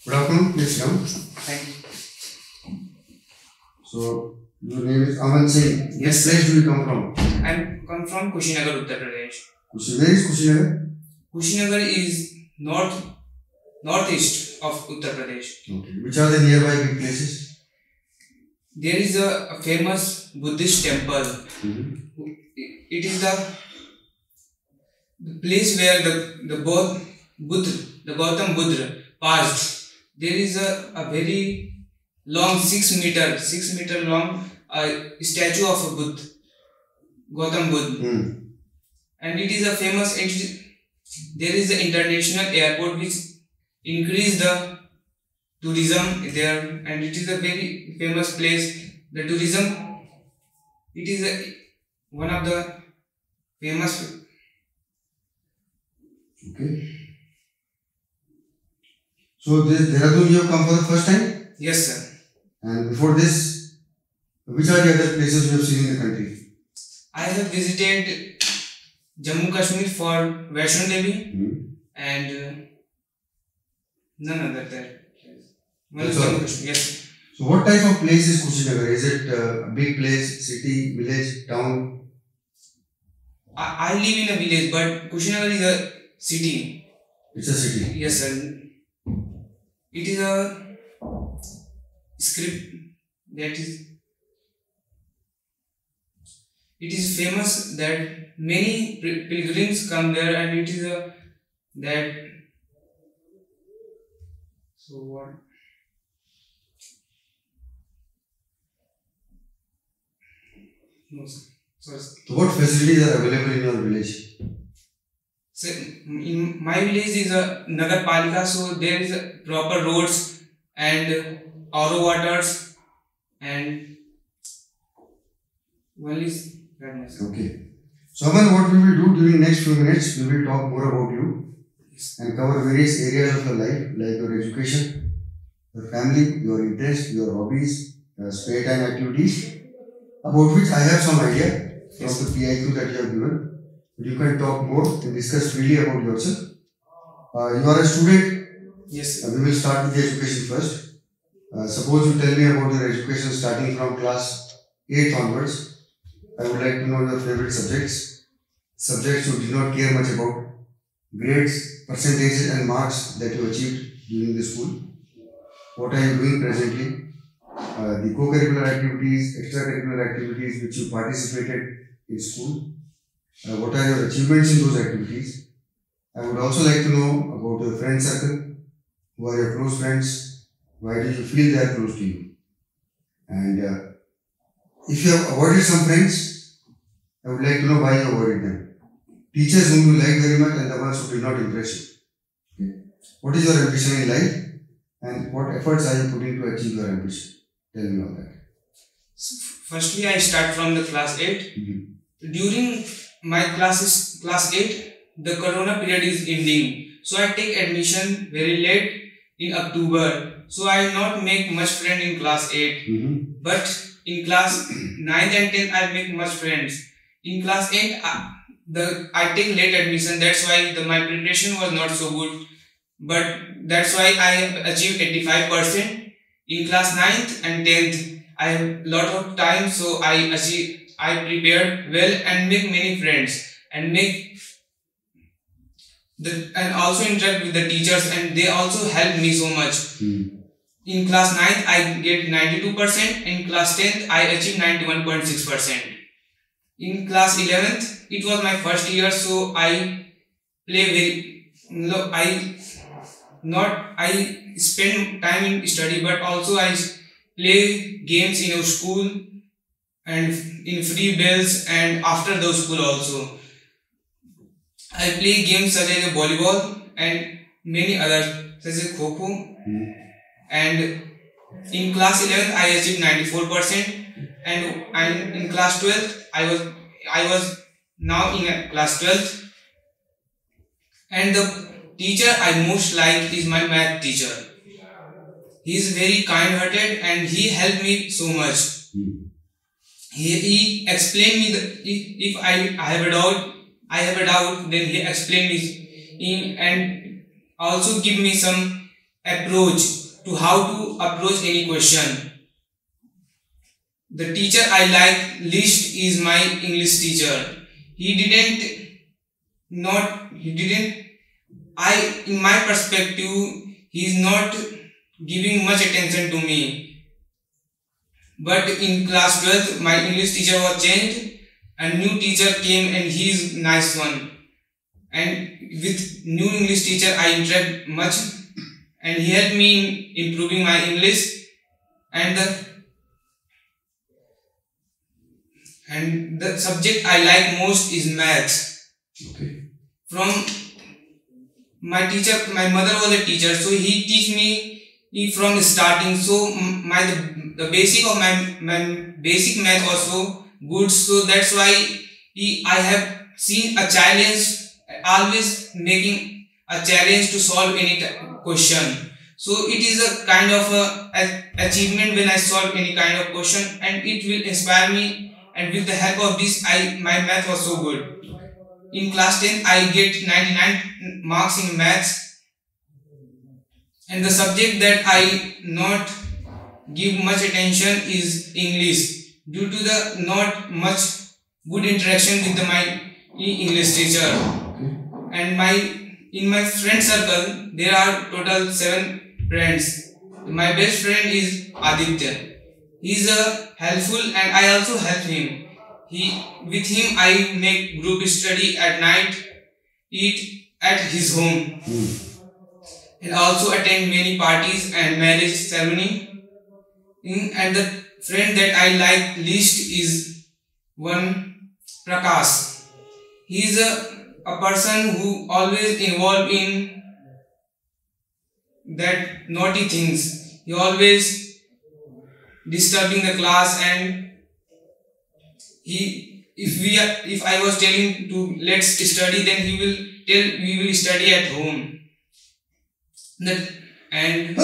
Good afternoon, please come. Thank you. So, your name is Aman Singh. Yes, Which place do you come from? I come from Kushinagar, Uttar Pradesh. Where is Kushinagar? Kushinagar is northeast of Uttar Pradesh. Okay. Which are the nearby big places? There is a famous Buddhist temple. It is the place where the Gautam Buddha passed. There is a very long 6 meter long statue of a Buddha, Gautam Buddha. And it is a famous. There is the international airport which increase the tourism there, and it is a very famous place. The tourism, it is one of the famous. Okay. So this Dehradun you have come for the first time? Yes, sir. And before this, which are the other places you have seen in the country? I have visited Jammu Kashmir for Vaishno Devi and none other there. Well, Jammu Kashmir, yes. So what type of place is Kushinagar? Is it a big place, city, village, town? I live in a village, but Kushinagar is a city. It's a city. Yes, sir. It is a script that is. It is famous that many pilgrims come there, and it is that. So what? No, sir. Sorry. So what facilities are available in your village? So in my village is a Nagar Palika, so there is a proper roads and RO waters and one is that. Okay. So Aman, what we will do during next few minutes, we will talk more about you and cover various areas of your life like your education, your family, your interests, your hobbies, spare time activities, about which I have some idea from the PIQ that you have given. But you can talk more and discuss freely about yourself. You are a student. Yes. We will start with the education first. Suppose you tell me about your education starting from class 8th onwards. I would like to know your favorite subjects you did not care much about, grades, percentages and marks that you achieved during the school. What are you doing presently? The co-curricular activities, extracurricular activities which you participated in school. What are your achievements in those activities? I would also like to know about your friend circle. Who are your close friends? Why do you feel they are close to you? And if you have avoided some friends, I would like to know why you avoided them. Teachers whom you like very much and the ones who did not impress you. Okay. What is your ambition in life and what efforts are you putting to achieve your ambition? Tell me all that. Firstly, I start from the class 8. During my class 8, the corona period is ending. So I take admission very late in October. So I not make much friend in class 8. But in class 9th and 10th, I make much friends. In class 8, I take late admission. That's why my preparation was not so good. But that's why I achieved 85%. In class 9th and 10th, I have lot of time, so I prepared well and make many friends and also interact with the teachers, and they also help me so much. In class 9th, I get 92%. In class 10th, I achieve 91.6%. In class 11th, it was my first year, so I spend time in study, but also I play games in our school and in free bells and after the school also. I play games such as volleyball and many others such as Kho-Kho. And in class 11th, I achieved 94%. And in class 12th, I was now in class 12th. And the teacher I most like is my math teacher. He is very kind-hearted and he helped me so much. He explained me if I have a doubt, then he explained me and also give me some approach to how to approach any question. The teacher I like least is my English teacher. He didn't not he didn't I in my perspective he is not giving much attention to me. But in class 12th my English teacher was changed and new teacher came and he is nice one. And with new English teacher I interact much and he helped me in improving my English. And the subject I like most is maths. Okay. From my teacher, my mother was a teacher, so he teach me from starting. So the basic of my basic math also good. So that's why I have seen a challenge, always making a challenge to solve any question. So it is a kind of achievement when I solve any kind of question, and it will inspire me. And with the help of this, my math was so good. In class 10, I get 99 marks in maths, and the subject that I not give much attention is English due to the not much good interaction with my English teacher. And in my friend circle there are total 7 friends. My best friend is Aditya. He is helpful and I also help him. With him I make group study at night, eat at his home, and also attend many parties and marriage ceremony. And the friend that I like least is one Prakash. He is a person who always involved in that naughty things. He always disturbing the class, and if I was telling to let's study, then he will tell we will study at home. And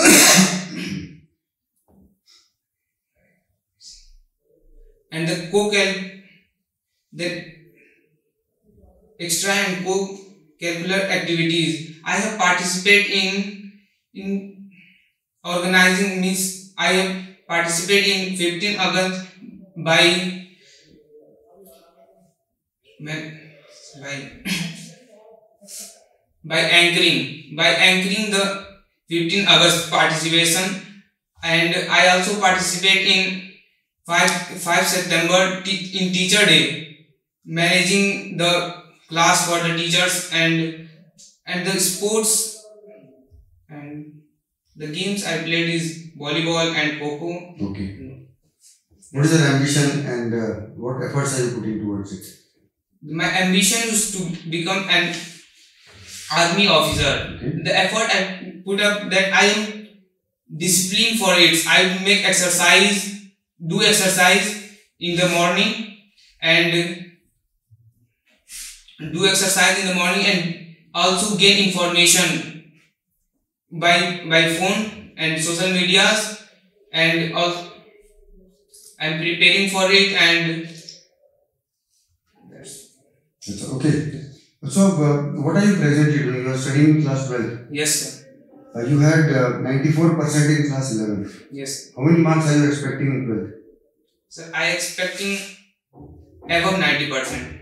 the extra and co-curricular activities I have participated in organizing means I have participated in 15 August by anchoring the 15 August participation, and I also participate in 5 September in Teacher Day, managing the class for the teachers and the sports, and the games I played is volleyball and kho-kho. Okay. What is your ambition and what efforts are you putting towards it? My ambition is to become an army officer. Okay. The effort I put up, that I am disciplined for it. I make do exercise in the morning and also gain information by phone and social medias, and also I am preparing for it, and that's okay. So, what are you presently doing? You are studying in class 12. Yes, sir. You had 94% in class 11. Yes. How many marks are you expecting in 12th? Sir, I am expecting above 90%.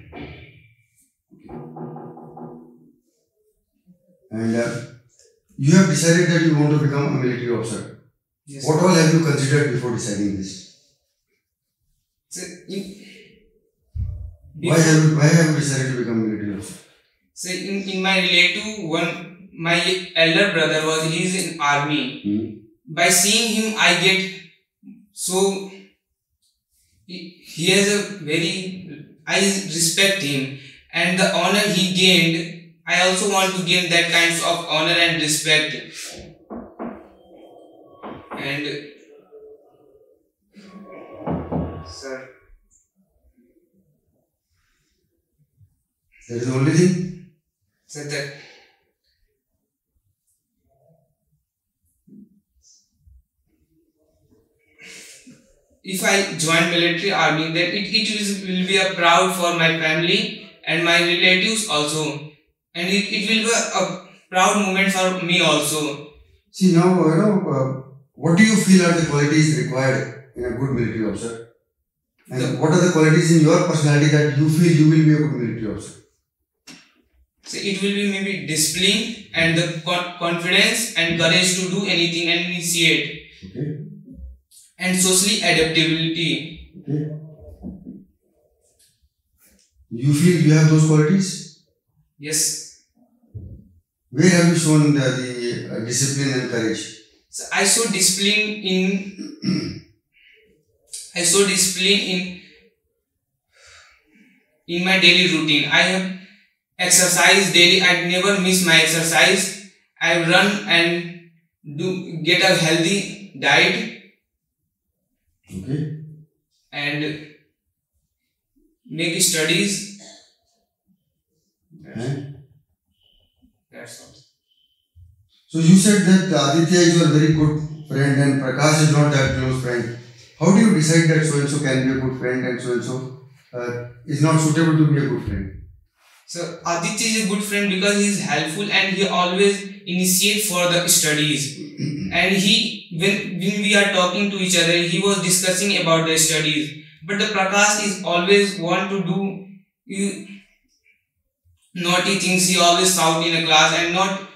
And you have decided that you want to become a military officer. Yes. What all have you considered before deciding this? Sir, why have you decided to become a military officer? So in my relative, my elder brother he's in army. By seeing him, he has I respect him, and the honor he gained, I also want to gain that kinds of honor and respect. And sir, that is the only thing? Sir, that if I join military army, then it will be a proud for my family and my relatives also, and it will be a proud moment for me also. See now, what do you feel are the qualities required in a good military officer? And what are the qualities in your personality that you feel you will be a good military officer? So it will be maybe discipline and the confidence and courage to do anything and initiate. Okay. And socially adaptability. Okay. You feel you have those qualities? Yes. Where have you shown the discipline and courage? So I saw discipline in my daily routine. I have exercise daily. I never miss my exercise. I run and get a healthy diet. Okay. And make studies. That's all. So you said that Aditya is your very good friend and Prakash is not that close friend. How do you decide that so and so can be a good friend and so and so is not suitable to be a good friend? So Aditya is a good friend because he is helpful and he always initiate for the studies. And when we are talking to each other, he was discussing about the studies. But the Prakash is always want to do naughty things. He always shout in a class and not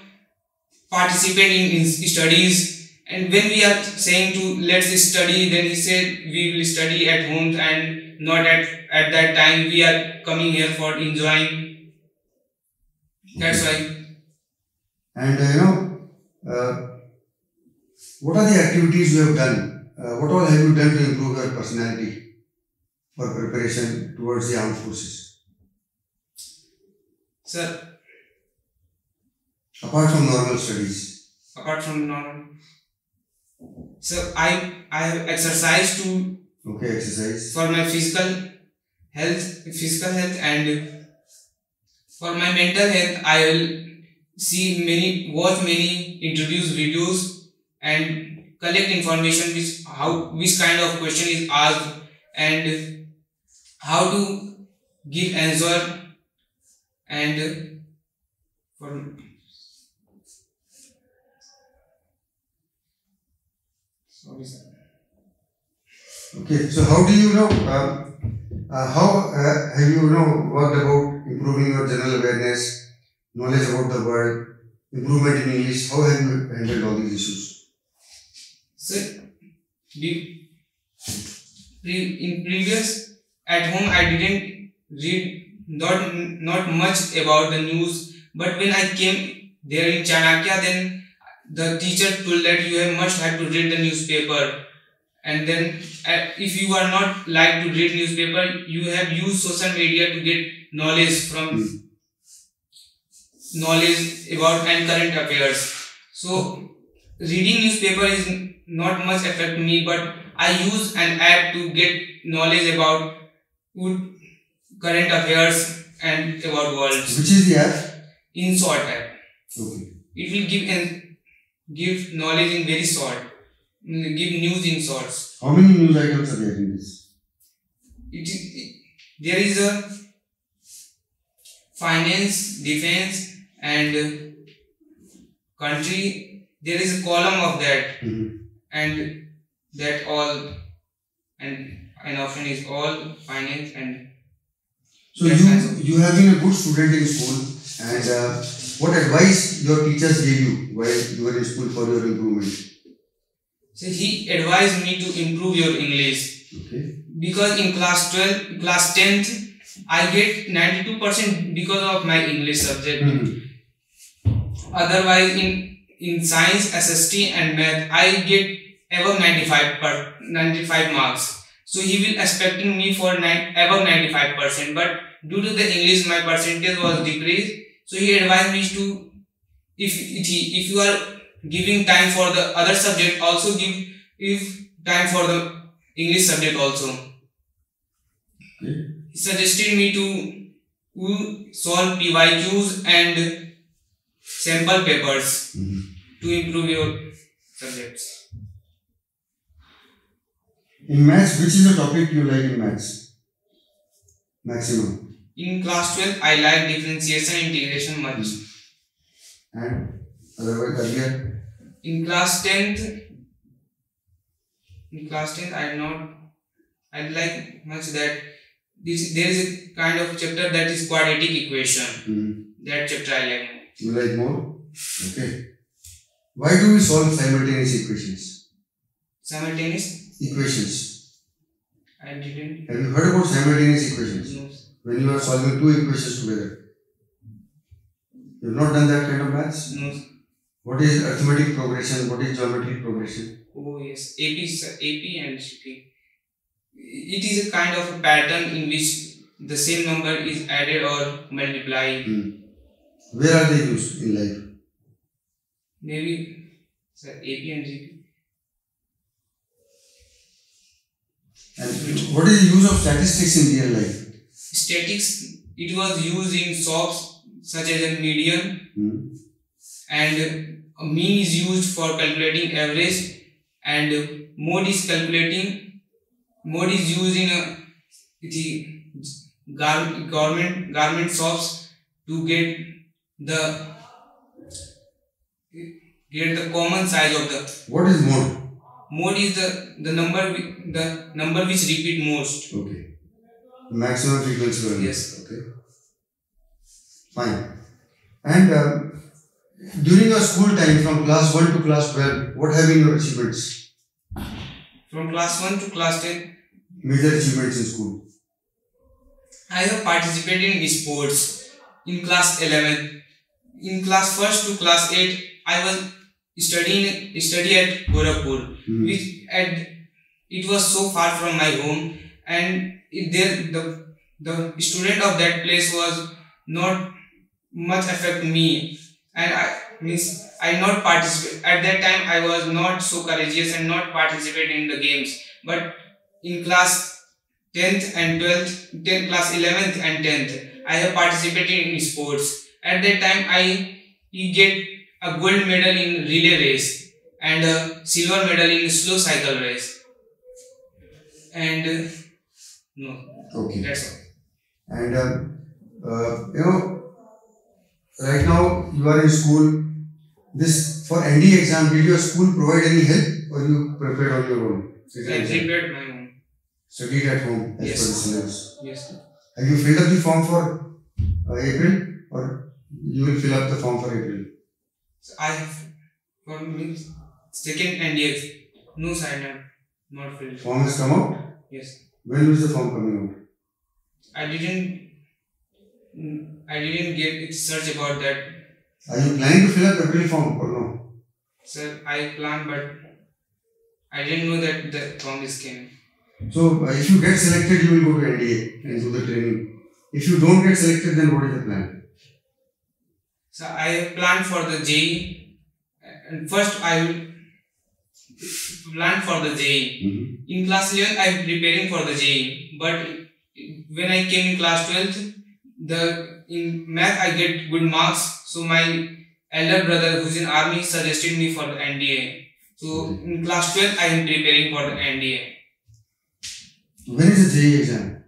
participate in studies. And when we are saying to let's study, then he said we will study at home and not at that time. We are coming here for enjoying. That's why. And what are the activities you have done? What all have you done to improve your personality for preparation towards the armed forces? Sir. Apart from normal studies. Apart from normal. So I have exercised to. Okay, exercise. For my physical health, and for my mental health, I will watch many introduce videos and collect information which kind of question is asked and how to give answer and for sorry sir. Okay, so how do you know? How have you worked about improving your general awareness, knowledge about the world, improvement in English? How have you handled all these issues? So, in previous at home I didn't read not much about the news, but when I came there in Chanakya, then the teacher told that you must have to read the newspaper. And then if you are not like to read newspaper, you have used social media to get knowledge about and current affairs. So reading newspaper is not much affect me, but I use an app to get knowledge about current affairs and about world. Which is the app? InShort app. Okay. It will give knowledge in very short. Give news in shorts. How many news items are there in this? There is a finance, defense, and country. There is a column of that, and that all, and an option is all finance and. So you have been a good student in school, and what advice your teachers gave you while you were in school for your improvement? So he advised me to improve your English. Okay. Because in class 10th, I get 92% because of my English subject. Otherwise, in science, SST and math, I get above 95 marks. So he will expecting me for above 95%. But due to the English, my percentage was decreased. So he advised me to, if you are giving time for the other subject, also give time for the English subject also. Okay. He suggested me to solve PYQs and sample papers to improve your subjects. In maths, which is the topic you like in maths? Maximum. In class 12, I like differentiation and integration much. And otherwise earlier? in class 10th, I like much that there is a kind of chapter that is quadratic equation. That chapter I like. You like more? Okay. Why do we solve simultaneous equations? Simultaneous equations. I didn't. Have you heard about simultaneous equations? No. When you are solving two equations together. You have not done that kind of maths? No. What is arithmetic progression? What is geometric progression? Oh yes, AP and GP. It is a kind of a pattern in which the same number is added or multiplied. Where are they used in life? Maybe AP and GP. And what is the use of statistics in real life? Statistics, it was used in SOPs such as a median, and a mean is used for calculating average, and mode is used in the government SOPs to get the common size of the. What is mode? Mode is the number which repeat most. Okay. Maximum frequency value. Yes. Okay. Fine. And during your school time, from class 1 to class 12, what have been your achievements? From class 1 to class 10. Major achievements in school. I have participated in sports in class 11. In class 1st to class 8, I was study at Gorakhpur, which it was so far from my home, and the student of that place was not much affect me, and I not participate at that time. I was not so courageous and not participate in the games, but in class 10th and 12th, class 11th and 10th, I have participated in sports. At that time, I get a gold medal in relay race and a silver medal in slow cycle race. And no. Okay. That's all. And right now you are in school. This for NDA exam, did your school provide any help, or you prepared on your own? I prepared my own. Studied at home as Yes. per the syllabus. Yes. Have you filled up the form for April, or you will fill up the form for April? So I have for me second NDA. No, sir, I have not filled. Form has come out? Yes. When is the form coming out? I didn't get it search about that. Are you planning to fill up April form or no? Sir, I planned, but I didn't know that the form is came. So if you get selected, you will go to NDA and do the training. If you don't get selected, then what is the plan? So I have planned for the JEE, and first I will plan for the JEE. In class 11, I am preparing for the JEE, but when I came in class 12th, in math I get good marks. So my elder brother, who's in army, suggested me for the NDA. So in class 12, I am preparing for the NDA. When is the JEE exam?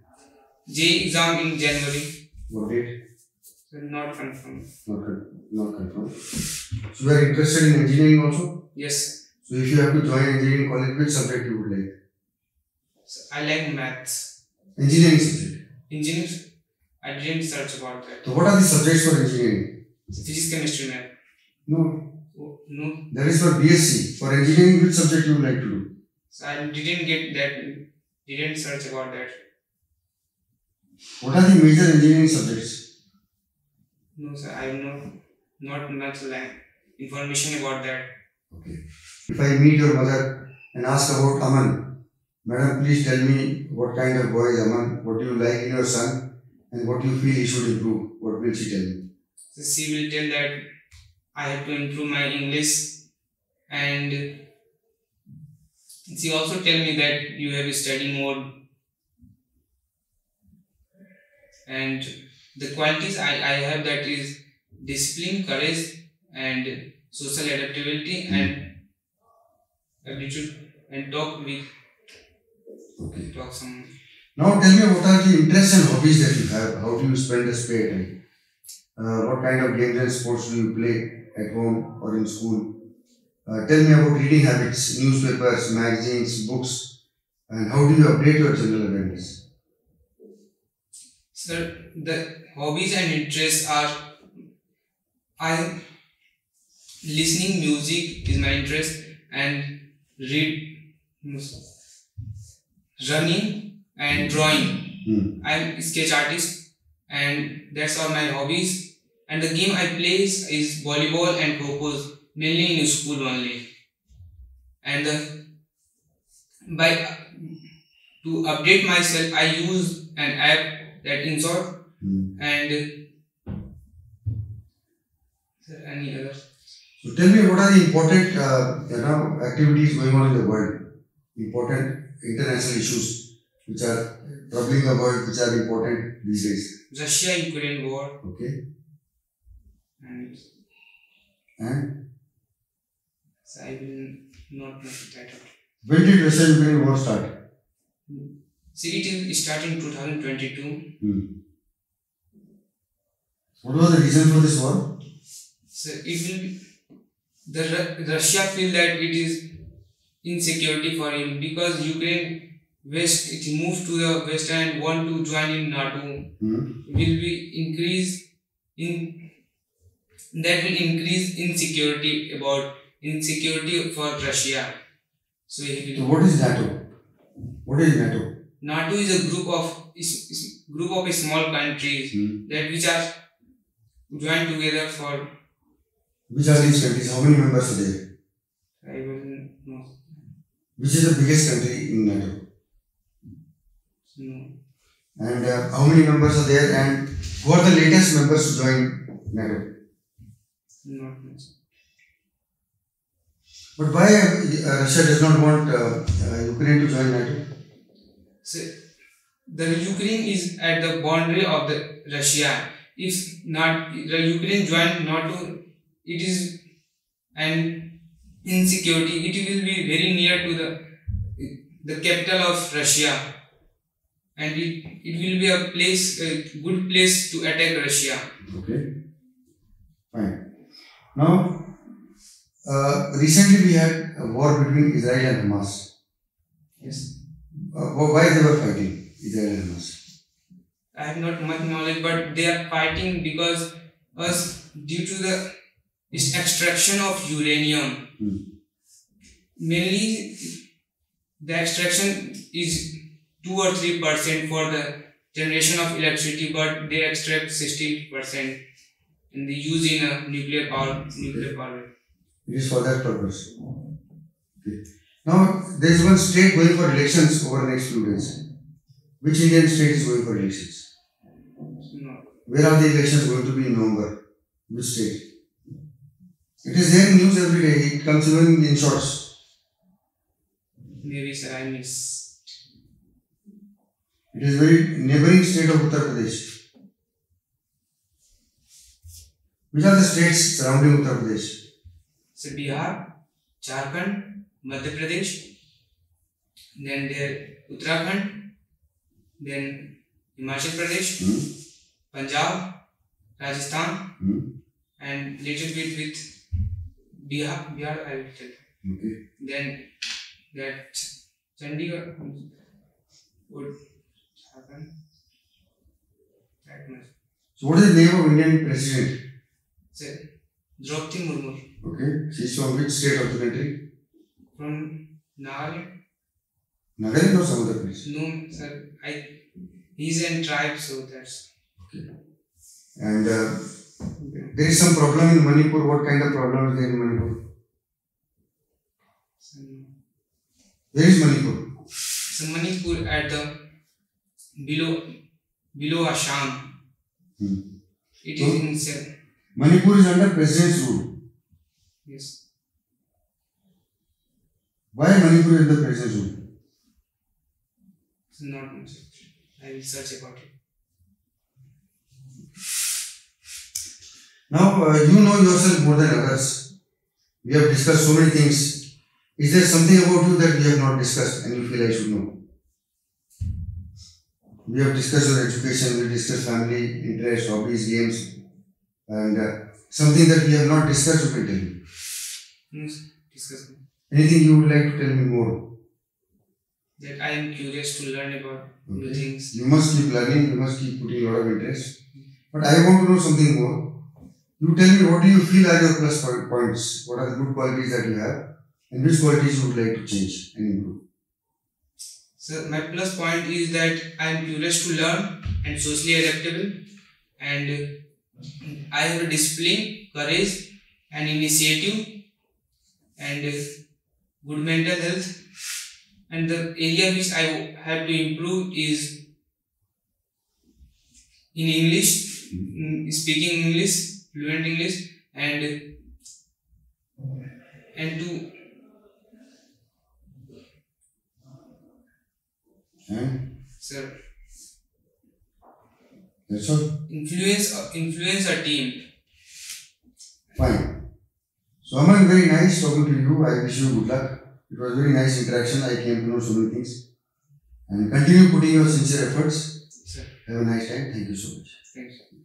JEE exam in January. What date? So not confirmed. Not confirmed. So you are interested in engineering also? Yes. So if you have to join engineering college, which subject you would like? So I like maths. Engineering subject. Engineering, I didn't search about that. So what are the subjects for engineering? Physics, chemistry, math. No. Oh, no. That is for BSc. For engineering, which subject you would like to do? So I didn't get that. Didn't search about that. What are the major engineering subjects? No, sir. I have not much information about that. Okay. If I meet your mother and ask about Aman, madam, please tell me what kind of boy is Aman, what do you like in your son, and what you feel he should improve. What will she tell me? So she will tell that I have to improve my English, and she also tell me that you have to study more, and the qualities I have, that is discipline, courage, and social adaptability, and attitude, and talk some. Now tell me, what are the interests and hobbies that you have? How do you spend the spare time? What kind of games and sports do you play at home or in school? Tell me about reading habits, newspapers, magazines, books, and how do you update your general awareness? Sir, the hobbies and interests are I listening music is my interest and read running and drawing. I'm a sketch artist and that's all my hobbies. And the game I play is volleyball and coco, mainly in school only. And by to update myself, I use an app that InShot and any other. So tell me what are the important activities going on in the world, important international issues which are troubling the world, which are important these days. Russia-Ukraine war. Okay. And so I will not know the title. When did Russia-Ukraine war start? See, it will start in 2022. What was the reason for this war? So it will be, Russia feel that it is insecurity for him because Ukraine West it moved to the West and want to join in NATO. Will be increase in that will increase insecurity for Russia. So what is NATO? What is NATO? NATO is a group of small countries that which are joined together for. Which are these countries? How many members are there? I will know. Which is the biggest country in NATO? No. And how many members are there? And who are the latest members to join NATO? Not much. But why Russia does not want Ukraine to join NATO? So, the Ukraine is at the boundary of the Russia. If not the Ukraine join NATO, it is an insecurity. It will be very near to the capital of Russia, and it will be a good place to attack Russia. Okay, fine. Now, recently we had a war between Israel and Hamas. Yes. Why they were fighting, Israel and Hamas? I have not much knowledge, but they are fighting because due to the extraction of uranium. Mainly, the extraction is 2 or 3% for the generation of electricity, but they extract 60% and they use in a nuclear power. It is for that purpose. Okay. Now, there is one state going for elections over the next few days. Which Indian state is going for elections? No. Where are the elections going to be in November? Which state? It is there in news every day. It comes even in shorts. Maybe sir, I miss. It is very neighboring state of Uttar Pradesh. Which are the states surrounding Uttar Pradesh? So Bihar, Jharkhand, Madhya Pradesh, then there Uttarakhand, then Himachal Pradesh, Punjab, Rajasthan, and little bit with Bihar I will tell. Okay. Then that Chandigarh would happen. That much. So what is the name of Indian president? So Draupadi Murmu. Okay. She is from which state of the country? From Nagaland. Nagaland or some other place? No, sir. He's in tribe, so that's. Okay. And there is some problem in Manipur. What kind of problem is there in Manipur? Where is Manipur? So Manipur at the below Assam. It is in Manipur is under president's rule. Yes. Why Manipur is under president's rule? It's not much. I will search about it. Now, you know yourself more than others. We have discussed so many things. Is there something about you that we have not discussed and you feel I should know? We have discussed your education, we discussed family, interest, hobbies, games, and something that we have not discussed, you can tell me. discuss. Anything you would like to tell me more? That I am curious to learn about new things. You must keep learning, you must keep putting a lot of interest. But I want to know something more. You tell me, what do you feel are your plus points? What are the good qualities that you have? And which qualities you would like to change and improve? So my plus point is that I am curious to learn and socially adaptable, and I have a discipline, courage, and initiative, and good mental health. And the area which I have to improve is in English, speaking English, fluent English, and to And sir that's all. influence a team. Fine. So Aman, very nice talking to you. I wish you good luck. It was very nice interaction. I came to know so many things. And continue putting your sincere efforts. Sir, Have a nice time. Thank you so much. thank you.